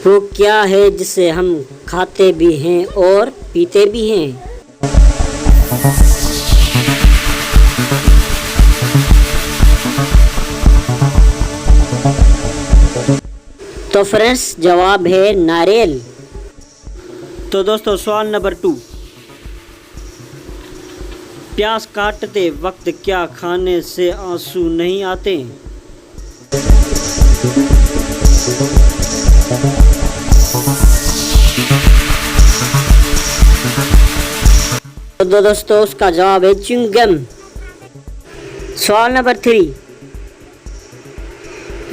वो क्या है जिसे हम खाते भी हैं और पीते भी हैं? तो फ्रेंड्स जवाब है नारियल। तो दोस्तों सवाल नंबर 2, प्यास काटते वक्त क्या खाने से आंसू नहीं आते? तो दोस्तों उसका जवाब है च्युइंगम। सवाल नंबर 3,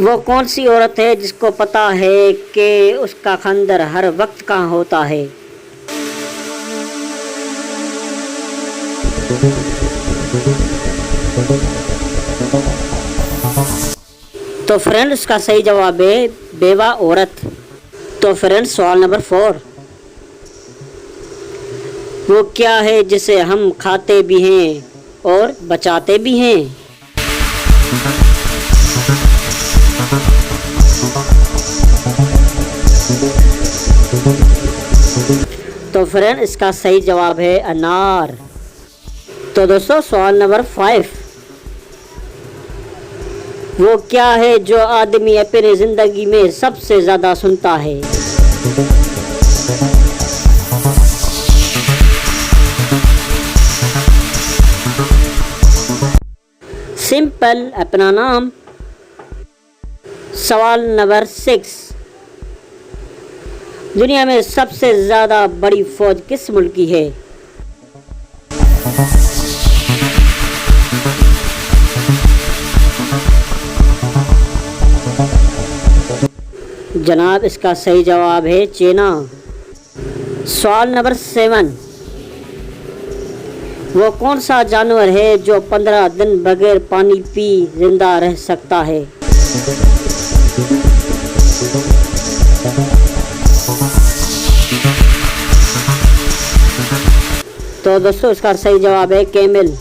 वो कौन सी औरत है जिसको पता है कि उसका खंजर हर वक्त कहाँ होता है? तो फ्रेंड्स उसका सही जवाब है बेवा औरत। तो फ्रेंड्स सवाल नंबर 4, वो क्या है जिसे हम खाते भी हैं और बचाते भी हैं? तो फ्रेंड इसका सही जवाब है अनार। तो दोस्तों सवाल नंबर 5, वो क्या है जो आदमी अपनी जिंदगी में सबसे ज्यादा सुनता है? सिंपल अपना नाम। सवाल नंबर 6, दुनिया में सबसे ज्यादा बड़ी फौज किस मुल्क की है? जनाब इसका सही जवाब है चाइना। सवाल नंबर 7, वो कौन सा जानवर है जो 15 दिन बगैर पानी पी जिंदा रह सकता है? तो दोस्तों इसका सही जवाब है कैमल।